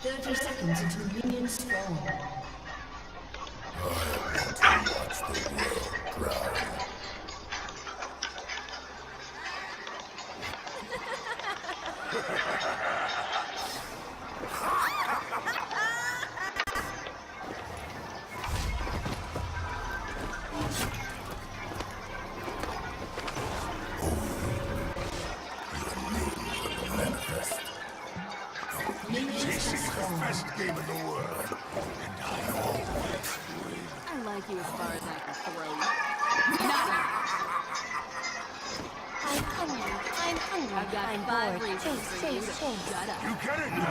30 seconds until minions spawn. I want to watch the world drown. Best game in the world, and I always win. I like you as far as I can throw you. I'm hungry. I've got I'm 5 bored. reasons for you to shut up. You get it now.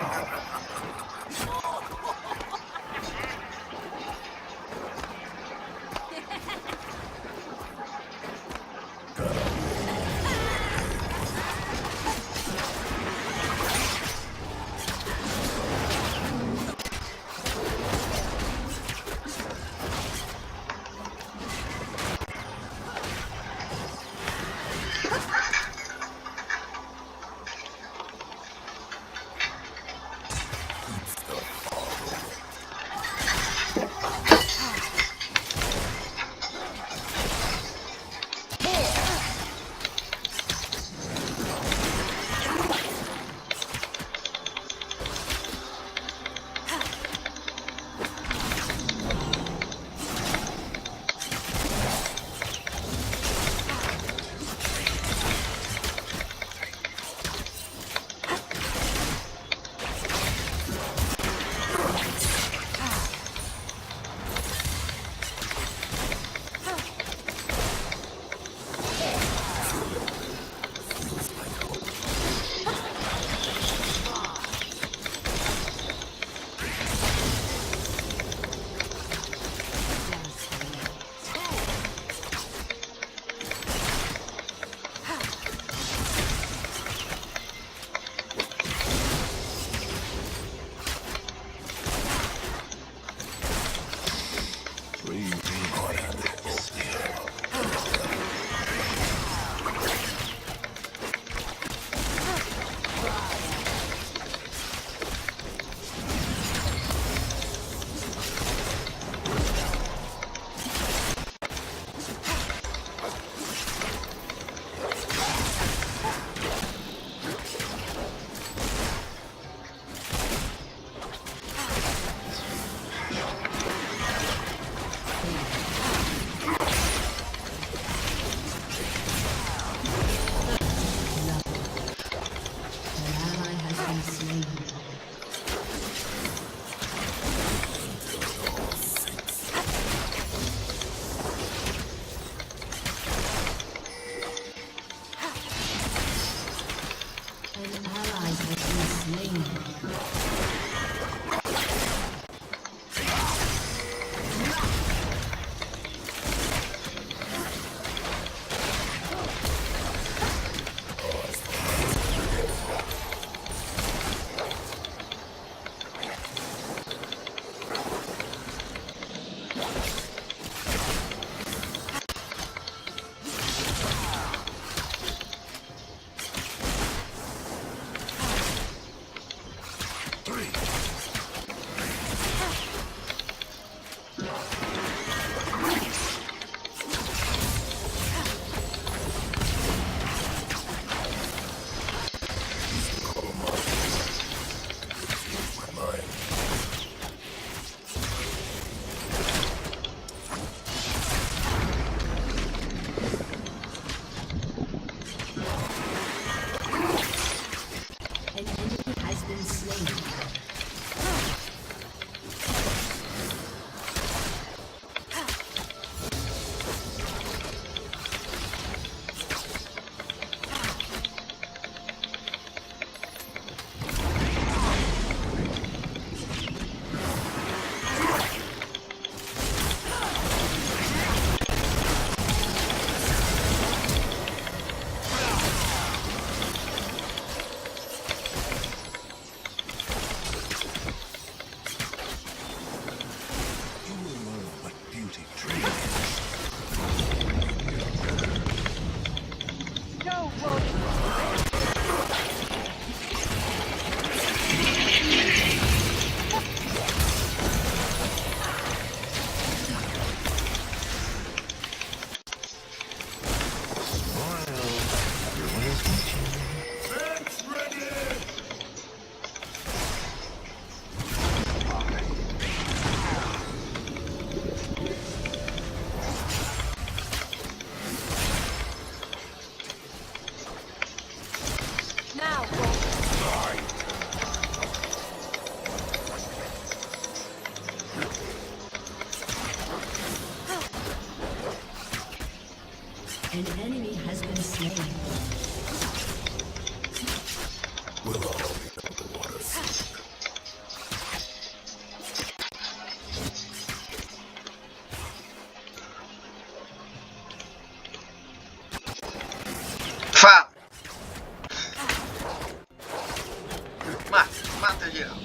Mata geral.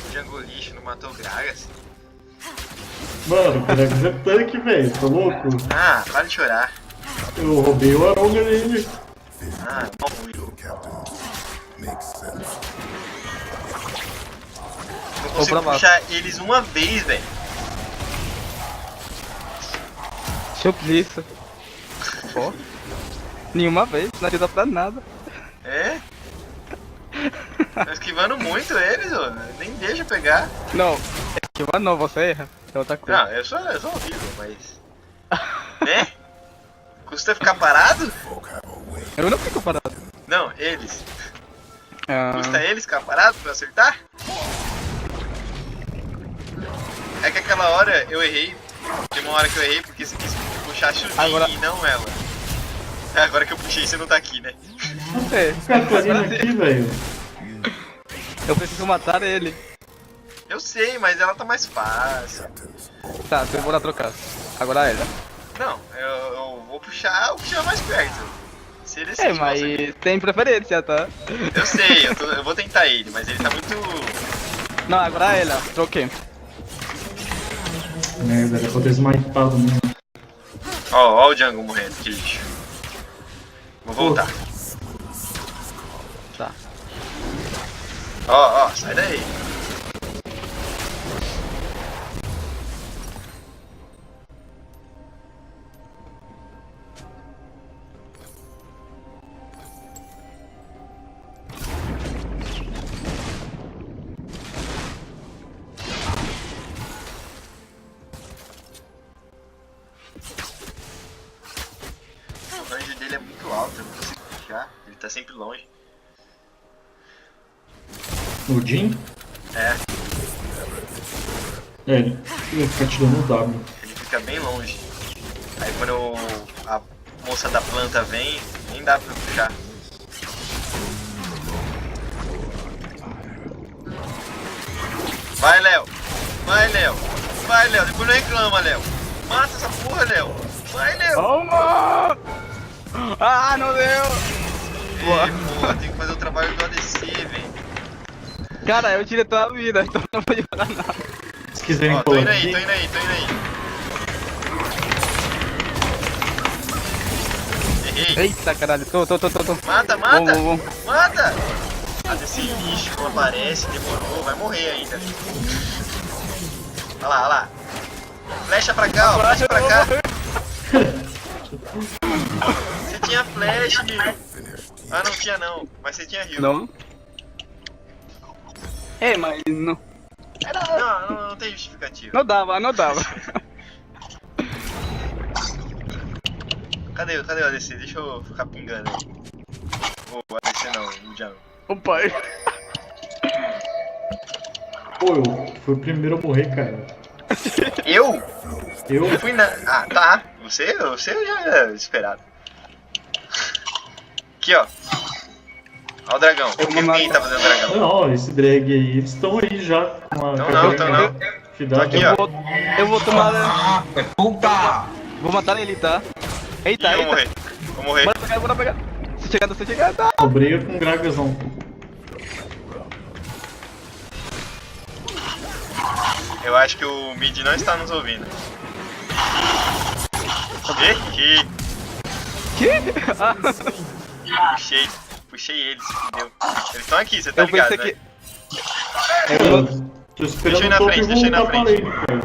O Django lixo não matou o Gragas? Mano, o Gragas é tanque, velho. Tá louco? Ah, para de chorar. Eu roubei o Aronga dele. Ah, mal ruim. Captain. Makes sense. Não consigo provar. puxar eles uma vez, velho. Chupliça. Pô. Nenhuma vez, não adianta pra nada. É? Tô esquivando muito eles, ó. Nem deixa pegar. Não, esquivar não, você erra. É outra coisa. Não, eu sou horrível, mas... Né? Custa ficar parado? Folk have a way. Eu não fico parado. Não, eles. Ah, Custa eles ficar parado pra eu acertar? É que aquela hora eu errei. Tem uma hora que eu errei porque você quis puxar a Chuzinha Agora- e não ela. É, agora que eu puxei você não tá aqui, né? não sei. Catarina aqui, velho. Eu preciso matar ele. Eu sei, mas ela tá mais fácil. Captains. Tá, eu vou lá trocar. Agora ela. Não, eu vou puxar o que tiver mais perto. Se ele É, decide mas qual você- tem preferência, tá? Eu sei, eu vou tentar ele, mas ele tá muito... Não, agora ela. Troquei. Merda, era pra ter smiteado mesmo. Ó o Django morrendo, que lixo. Vou voltar. Tá. Ó, sai daí. O range dele é muito alto, eu não consigo puxar. Ele tá sempre longe. O Jin? É, É, ele vai ficar tirando o W. ele fica bem longe. Aí quando a moça da planta vem, nem dá pra puxar. Vai, Léo! Vai, Léo! Vai, Léo! Depois não reclama, Léo! Mata essa porra, Léo! Vai, Léo! Toma! Ah, não deu! Ê, porra, tem que fazer o trabalho do ADC, velho. Cara, eu tirei toda a vida, então não vou jogar nada. Se quiserem Ó, tô colar indo aí, aqui, tô indo aí, tô indo aí. Errei. Eita, caralho, tô. Mata, mata! Vamos. Mata! ADC lixo, não aparece, demorou, vai morrer ainda. Olha lá. Flecha pra cá, ó, flecha pra cá. Você tinha flash, Ah, não tinha não, mas você tinha heal. Não? É, mas não. Não tem justificativa. Não dava. Cadê o ADC? Deixa eu ficar pingando aí. O ADC não, o Django. O pai. pô, eu fui o primeiro a morrer, cara. Eu? Eu? Eu fui na... Ah, tá. Você já era esperado. Aqui, ó. Ó o dragão. Quem tá fazendo dragão? Não, esse drag aí, eles estão aí já. Com a Não, tão não. Tô aqui, ó. Eu vou tomar. Puta! Vou matar ele, tá? Eita, Ih, vou morrer. Bora pegar. Você chegando, tá? Briga com o Gragasão. Eu acho que o mid não está nos ouvindo. Que? Que? Ah, Puxei eles, fudeu. Eles estão aqui, você tá eu ligado, pensei né? que. Eu tô Deixa eu ir esperando na o top frente, deixa eu ir na voltar pra frente. ele, cara.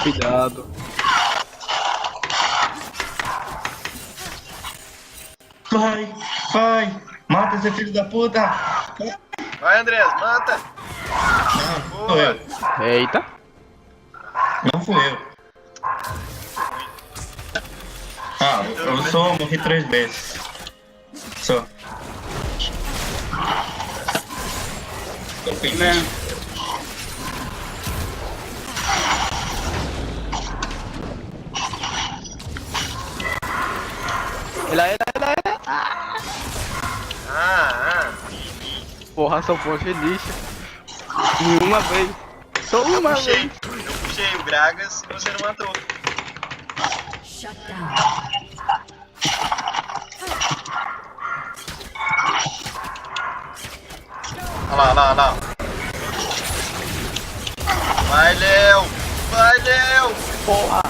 Cuidado. Vai! Mata esse filho da puta! Vai, Andrés, mata! Sou eu. Eita. Não fui eu. Ah, eu só morri 3 vezes. Só. Eu fui Né? Ela. Porra, só poxa lixo. Uma vez. Só uma vez. Eu puxei o Gragas e você não matou. Shut down. Olha lá, olha lá. Vai, Léo! Vai, Léo! Porra!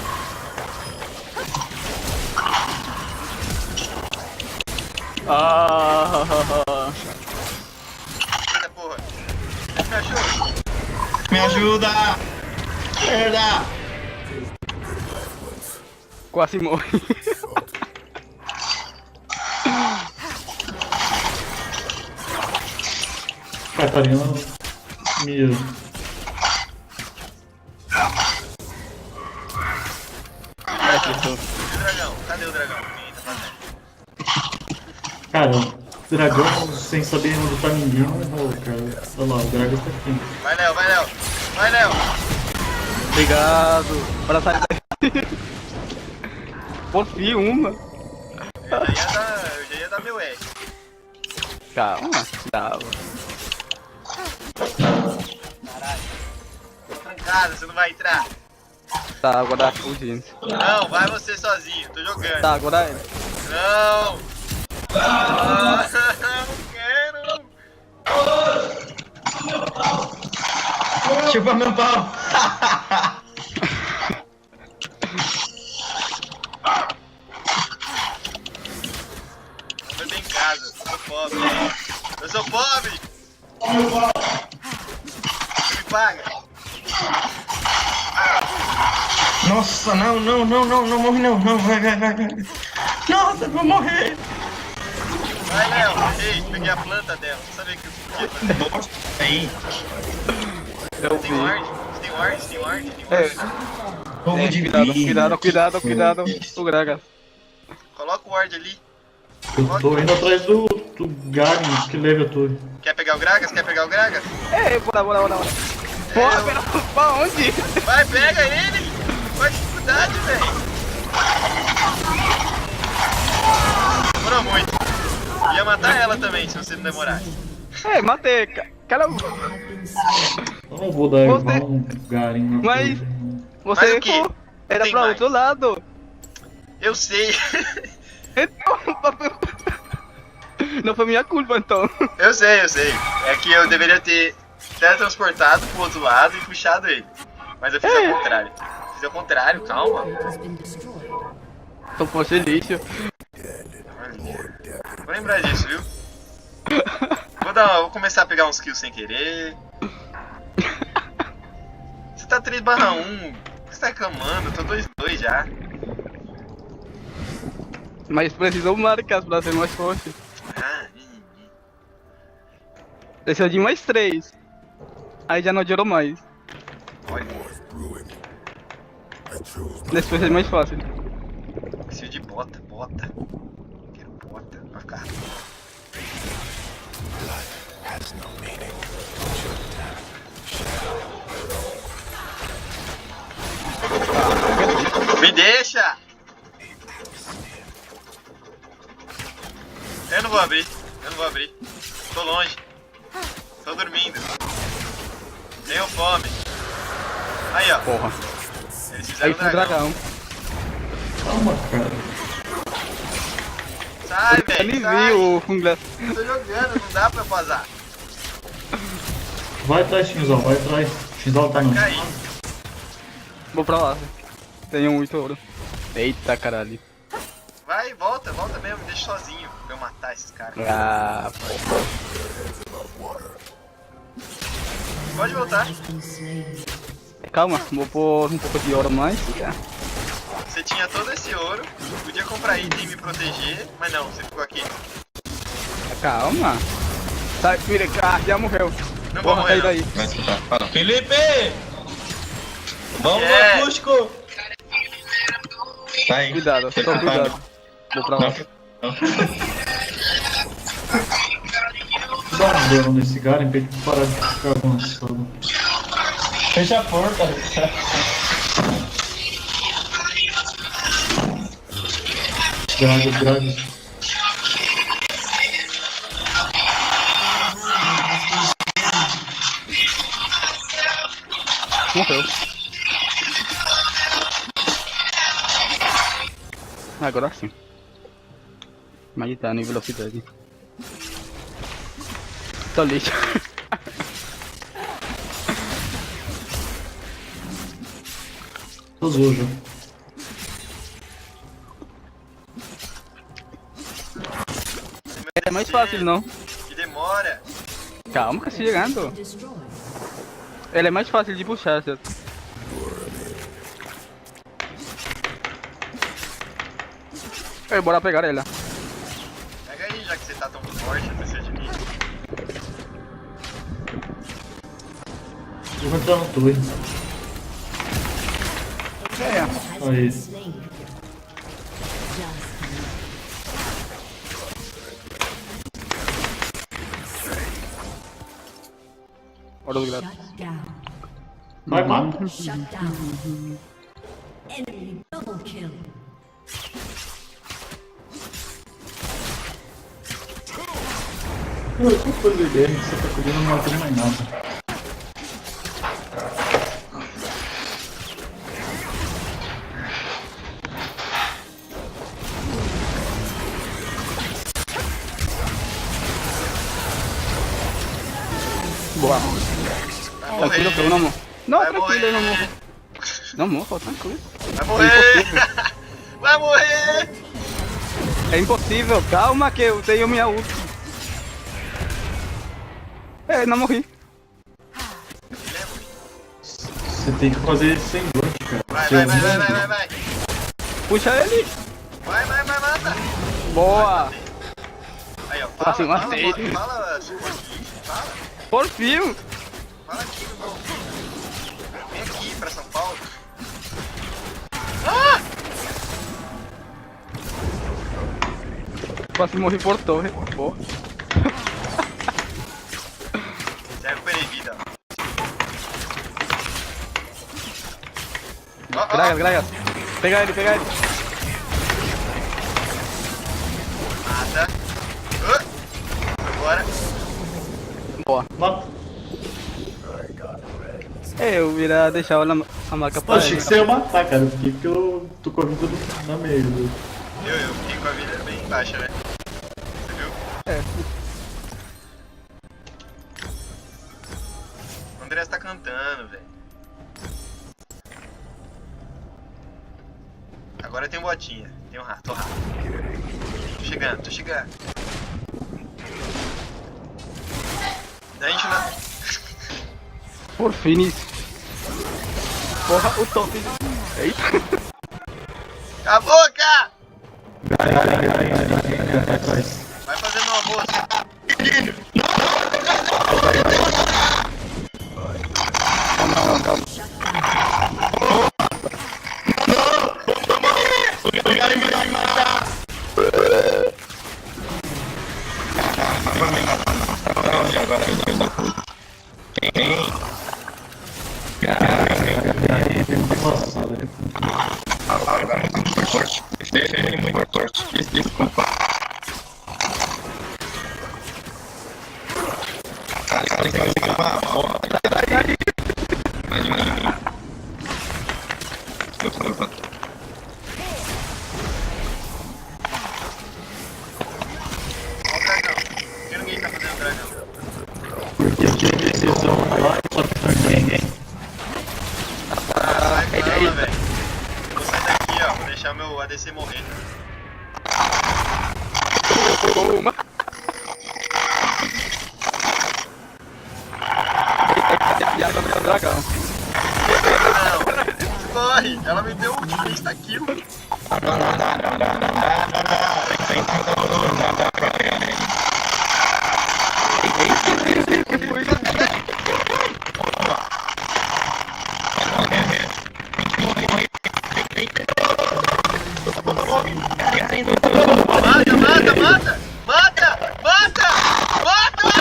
Ah! Eita porra! Me ajuda! Me ajuda! Merda! Quase morri. Catarina mira. E o dragão? Cadê o dragão? Eita, fazendo. Cara, dragão sem saber onde tá ninguém não rola, cara. Olha lá, o dragão tá aqui. Vai, Léo, vai, Léo! Vai, Léo! Obrigado. Para sair daí. Por fim, uma. Eu já ia dar meu E. Calma. Tava. Caralho. Tô trancado, você não vai entrar. Tá, agora fugindo. Não, vai você sozinho, tô jogando. Tá, agora ele. Não! Ah, não quero! Chupa meu pau! Vou beber em casa, eu sou pobre. Eu sou pobre! Você me paga? Nossa, não morre não, vai. Nossa, eu vou morrer! Vai, Léo! Ei, peguei a planta dela, não sabia que eu podia fazer. Bosta aí! Eu Tem vi. ward? Tem ward? Tem ward? Tem É. ward? Fogo de Cuidado. O Gragas. Coloca o ward ali. Eu tô indo atrás do Garen que leva tudo. Quer pegar o Gragas? Quer pegar o Gragas? Ei, bora. Porra, pera, pra onde? Vai, pega ele! Qual a dificuldade, velho? Demorou muito. Ia matar ela também, se você não demorar. É, matei. Cara, Eu não vou dar Você- um Garen na Mas- coisa. você Mas o quê? errou. Era Tem pra mais. outro lado. Eu sei. Então, não foi minha culpa, então. Eu sei. É que eu deveria ter teletransportado pro outro lado e puxado ele. Mas eu fiz ao contrário. Fiz ao contrário, calma. Has been destroyed. Então fosse lixo. Vou lembrar disso, viu? Vou começar a pegar uns kills sem querer. Você tá 3/1. Você tá reclamando? Eu tô 2/2 já. Mas precisou marcar pra ser mais forte. Ah, Precisa de mais 3. Aí já não adiantou mais. olha. Wars brewing. I chose my Depois é mais fácil. Preciso de bota. Quero bota. Vai ficar. has no meaning. Me deixa! Eu não vou abrir. Tô longe. Tô dormindo. Tenho fome. Aí, ó. Porra. Eles fizeram Aí foi o dragão. Calma, cara. Sai, Ele velho. Sai. viu o Funglas. Tô jogando, não dá pra vazar. Vai atrás, Shinzal, vai atrás. Shinzal tá não. Caí. Vou pra lá. Tenho muito ouro. Eita caralho. Vai, volta mesmo, me deixa sozinho pra eu matar esses caras. Ah, Pode voltar. Been slain. calma, vou pôr um pouco de ouro mais. Você tinha todo esse ouro, podia comprar item e me proteger, mas não, você ficou aqui. Calma. Sai, filha, já morreu. Não vou Porra, morrer, sai daí. Vai escutar. Fala. Felipe! Vamos Yeah. no acústico! Tá aí. Cuidado, Foi só culpado. cuidado. Vou pra lá. Não. Dá um dano nesse Garen pra ele parar de ficar avançado. Fecha a porta. Gragas. Morreu. Agora sim. Mas tá em velocidade. Tô lixo. Tô zojo. É mais fácil, não? Que demora. Calma que tá chegando. Destroyed. Ele é mais fácil de puxar, certo? Bora pegar ela. Pega aí, já que você tá tão forte, não precisa de mim. Eu vou entrar no torre. Has Aí. been slain. Just Hora do gato. shut down. Vai, mata. Shut down. Enemy double kill. Eu tô fazendo ideia, você tá cuidando, não mata mais nada. Boa. Vai Tranquilo, que eu morrer. não morro. Não, Vai tranquilo, eu não morrer. morro. Não morro, tranquilo. Vai morrer. Vai morrer. É impossível, calma que eu tenho minha ult. Não morri. Você tem que fazer sem dor, cara. Vai, Seu vai, vai, vai, mundo- vai, vai, vai. Puxa ele. Vai, mata. Boa. Aí, ó. Assim, Fala, assim. fala, fala. Por fim. Fala aqui, meu irmão. Vem aqui pra São Paulo. Quase morri por torre. Boa. Já recuperei vida. Ó, Gragas, gragas. Pega ele, pega ele. Mata. Agora. Boa. Mata. Eu ia deixar a marca pra Achei ele. que você ia matar, cara. Porque eu tô com a vida na meio. Eu fiquei com a vida bem baixa, né? Você viu? É. O Andrés tá cantando, velho. Agora tem um botinha. Tem um rato, tô rato. Tô chegando. A gente não... Por fim. Porra, o top. Eita. Cala a boca! Atrás. Vai fazendo um almoço. Ó o dragão. Por que ninguém tá fazendo dragão? Porque eu tive decisão lá e só que não tem ninguém. Sai fala, velho. Vou sair daqui, ó. Vou deixar meu ADC morrer. Uma. Dragão. Não, corre! Ela me deu um insta-kill. Mata! Mata!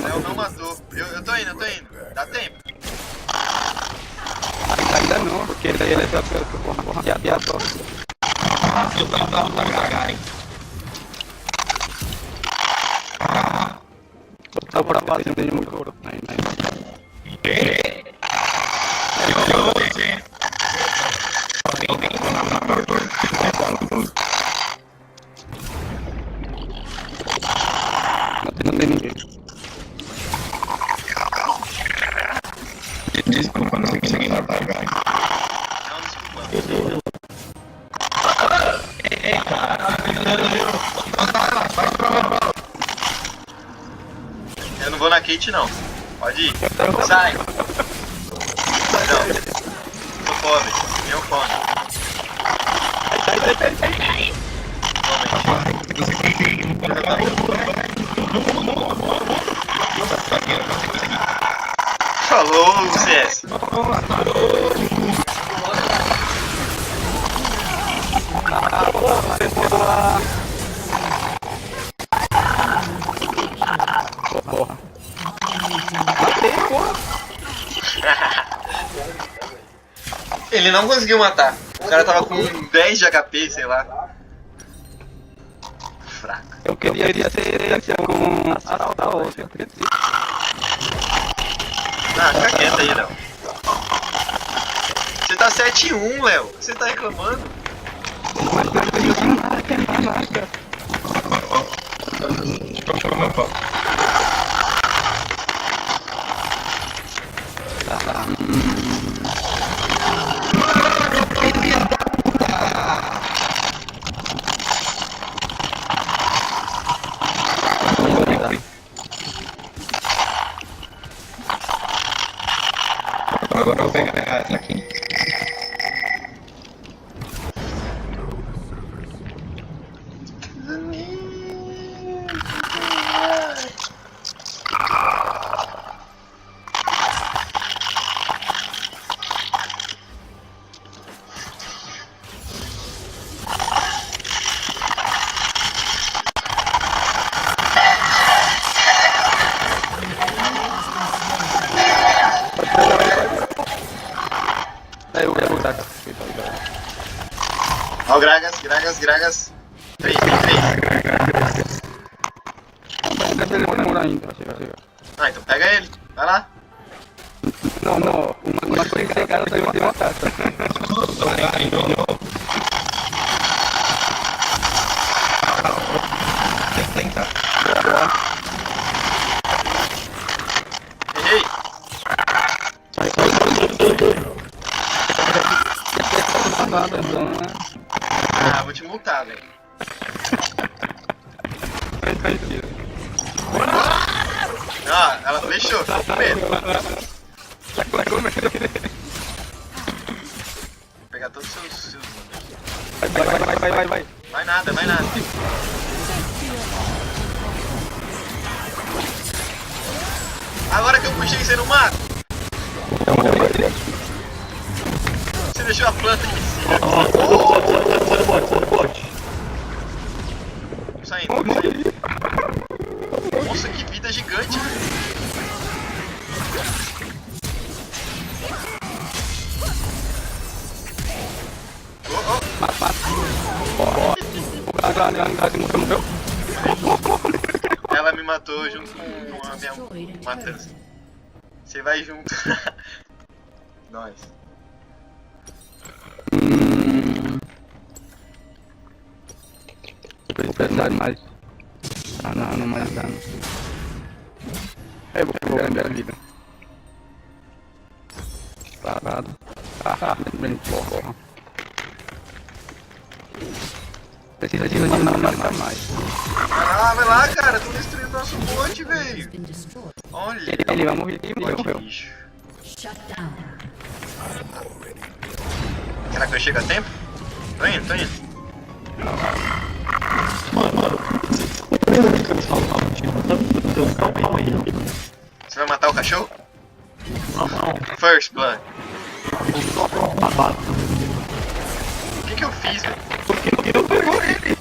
Léo não matou. Eu tô indo. Dá tempo. Ainda não, porque ele é porra, Tá pra base, não tem muito ouro. Não tem ninguém. Desculpa, não consegui matar, velho. Não, desculpa. Eu não vou na Kate, não. Pode ir. Sai. Não. Tô fome. Meu fome. Falou, CS. Porra. Ele não conseguiu matar. O cara tava com 10 de HP, sei lá. Fraco. Eu queria ser com a outra. Ah, fica quieto aí, Léo. Você tá 7-1, Léo. O que você tá reclamando? Deixa eu meu pau. Agora eu vou pegar essa aqui. Eu vou dar. Ó, o Gragas. 3. Ele vai demorar ainda. Chega. Ah, então pega ele. Vai lá. Não. Uma coisa que esse cara saiu de uma taça. Errei. Ah, vou te multar, velho. Ah, ela fechou. Tá com medo. Vou pegar todos os seus números. Vai. Vai nada. Agora que eu puxei, você não mata. Você deixou a planta aqui em cima. Sai do bot. Tô saindo. Nossa, que vida gigante, velho. O cara morreu. Ela me matou junto com a minha matança. Você vai junto. Nós. Vou precisar de mais. Não mais dano. Eu vou pegar a minha vida. Parado. Bem porra. Precisa de não mais. Vai lá, cara. Tô destruindo nosso monte, velho. Been destroyed. Olha. Ele vai morrer e Monte de morreu. bicho. Shut down. Será que eu chego a tempo? Tô indo. Calma aí. Você vai matar o cachorro? First Blood. O que eu fiz, velho?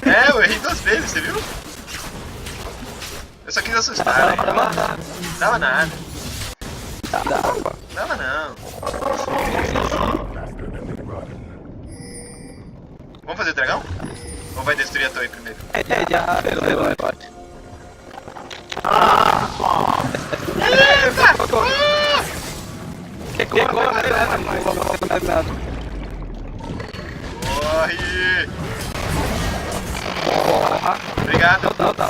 Eu errei 2 vezes, você viu? Eu só quis assustar, velho. Dava nada. Dava não. Vamos fazer o dragão? Ou vai destruir a torre primeiro? Já, pelo pode. Que corre, né? Não vou fazer mais nada. Corre! Obrigado. Não, tá.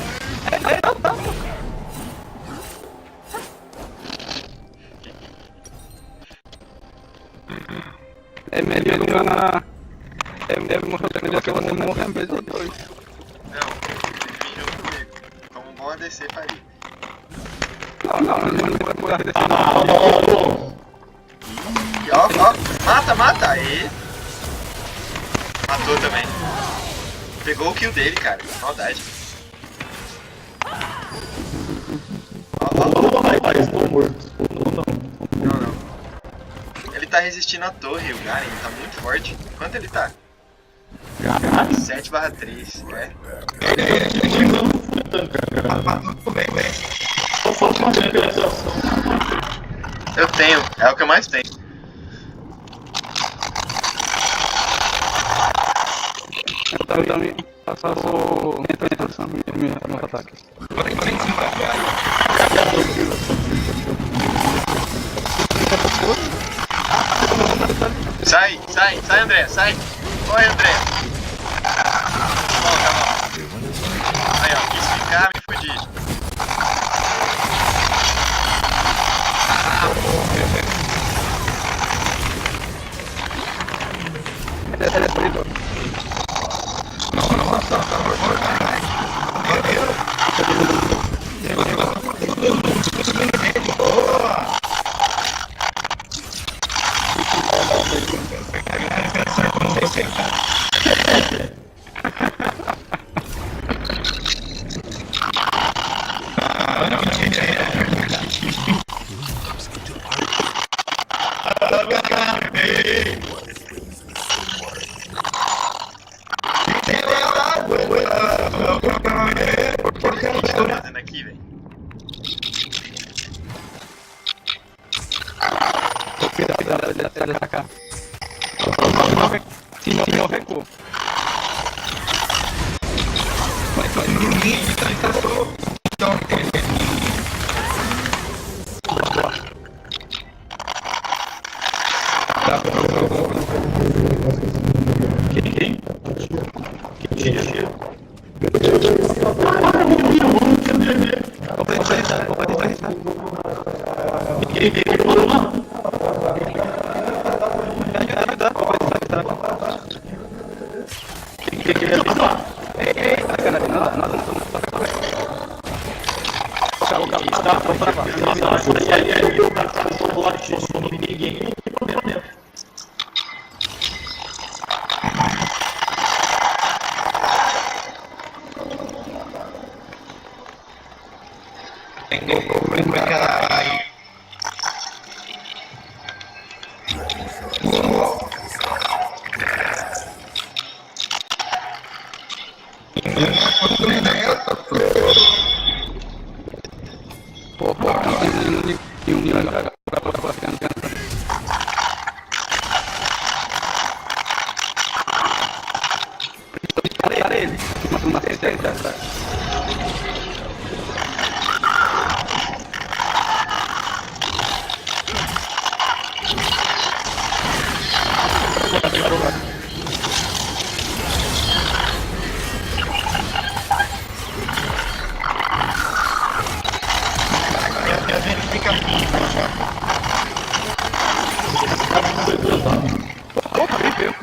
É melhor enganar. É melhor que você morrer uma vez ou dois. Não, vem junto comigo. Como um bom ADC faria. Não vai mudar desse E ó, mata, aí. Matou também. Pegou o kill dele, cara. Maldade. Estou morto. Não. Ele tá resistindo à torre, o Garen. Ele tá muito forte. Quanto ele tá? 7/3. É. Eu tenho. É o que eu mais tenho. Eu também faço introdução meu ataque. Sai, André, sai. Corre, André. Bom, tá bom. Aí, ó, quis ficar, me fudi. Ele é traidor. O que tá fazendo aqui, velho? Cuidado dele atacar. Se não recuo.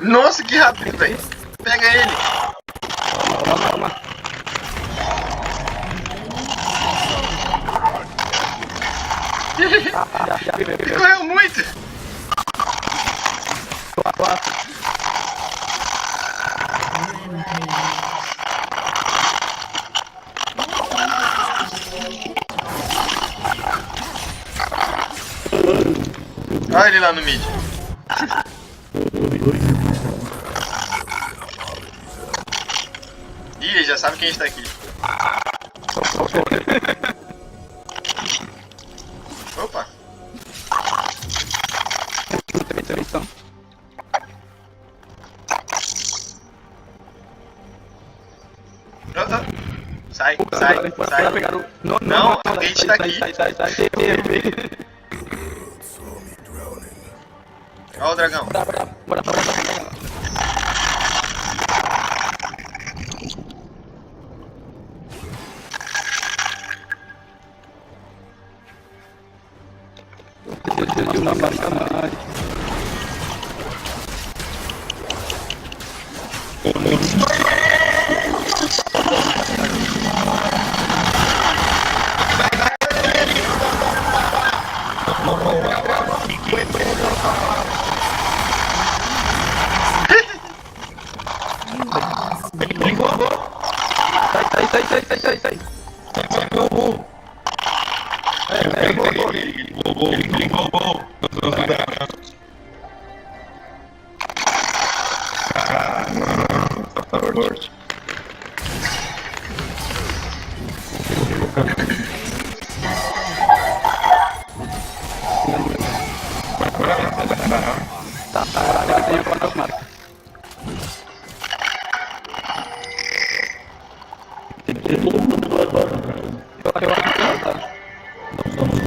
Nossa, que rápido, velho. Pega ele. Ele correu muito. Olha ele lá no mid. Ih, ele já sabe quem está aqui. Opa. Sai. Sai, Bora sai. pegar o... Não, Não, a gente tá aqui. Sai. Saw me drowning. Ó o dragão. Bora. Sai. Tem agora as marcas. Tem que ter todo mundo lá agora, cara. Eu acho que tá. Nós vamos lá.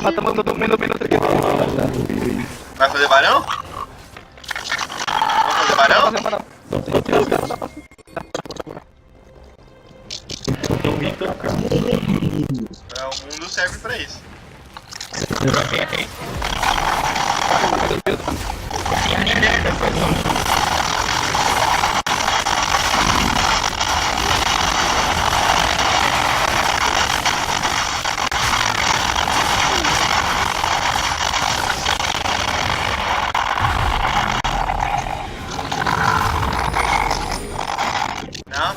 Matamos todo mundo menos aqui. Vai fazer barão? Vamos fazer barão? É, o mundo serve pra isso. Não,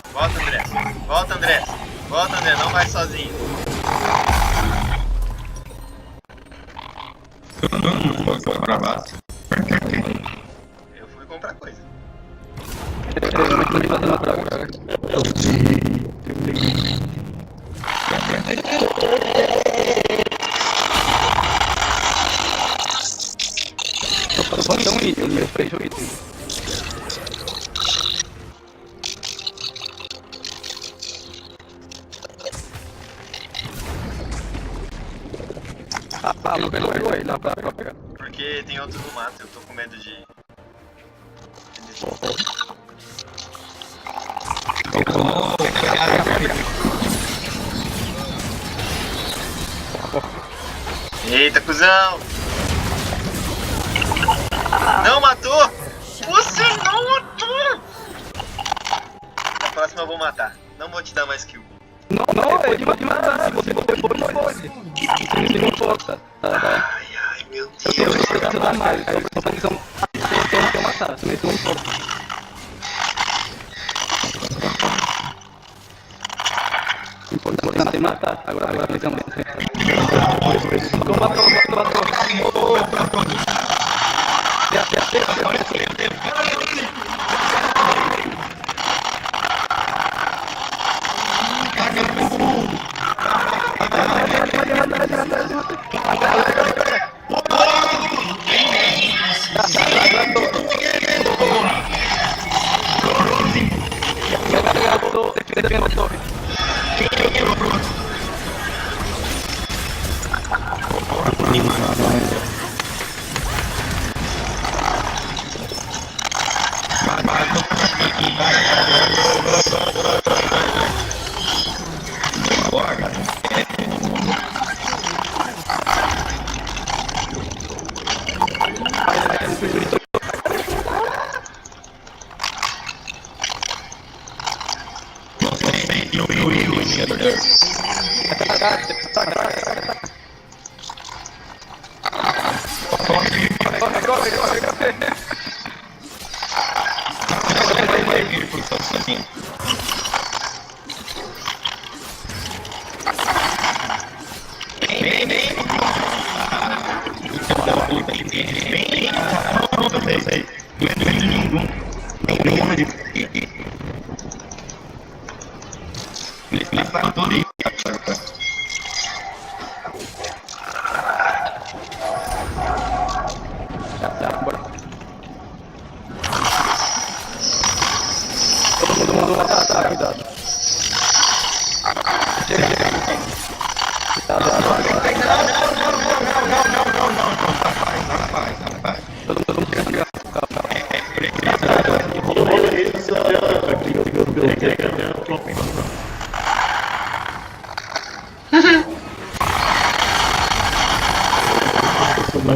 volta André. Volta André, não vai sozinho. Foi pra baixo. Eu fui comprar coisa. Só um item, meu freio item. Não pegou ele, dá pra pegar. Porque tem outro no mato, eu tô com medo de... Eita, cuzão! Não matou! Você não matou! Na próxima eu vou matar. Não vou te dar mais kill. Não, pode matar. Se você pode. Você não importa. Ai, meu Eu Deus. preciso dar mais. Só pra visão. Tem que matar. Senão isso não importa. Importante é matar. Agora tem que matar. Matou.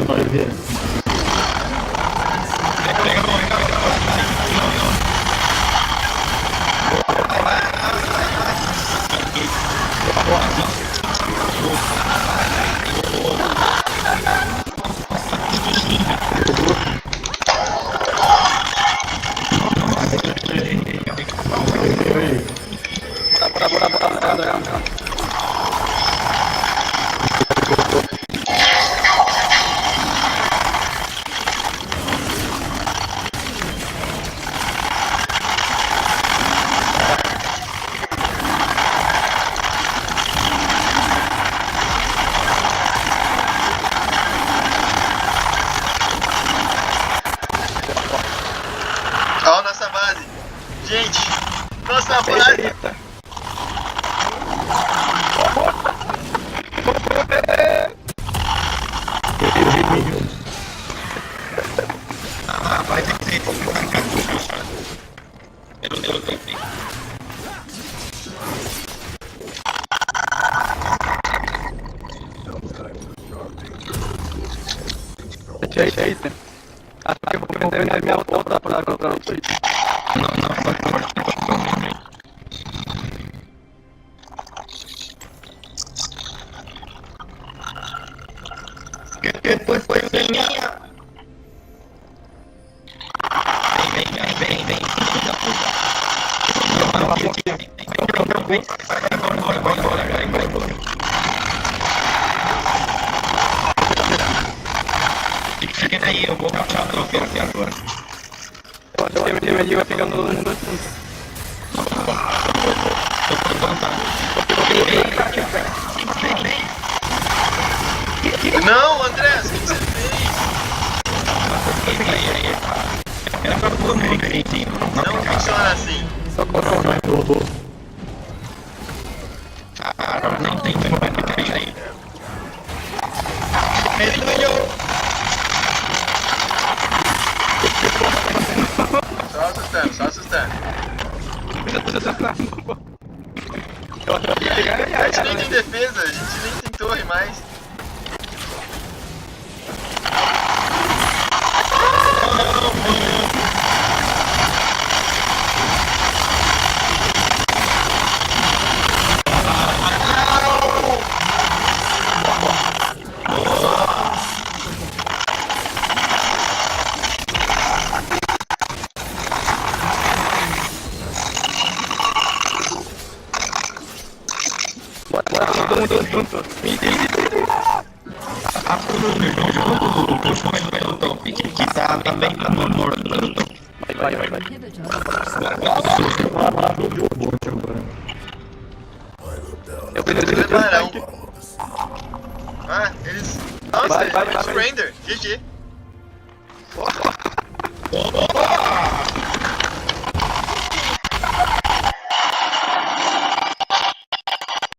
Vai ver. Ó, nossa base. Gente, nossa base. Acho que eu vou vender minha volta pra comprar um Switch. Depois foi minha. Fica aí, eu vou capturar o troféu aqui agora. Eu acho que o time ali vai pegando todo mundo assim. Não, André, o que você fez? Não funciona assim. Cara, não tem como ficar aí. Ele ganhou. Só assustando, só assustando. A gente nem tem defesa, a gente nem tem torre mais. Todo mundo junto. A produção do puxo mais do top, que tá também no norte do top. Vai. Inhibitor. Eu preciso de Preparão. tanque. Ah, eles... Nossa, Vai, eles vai, foram vai. surrender. GG.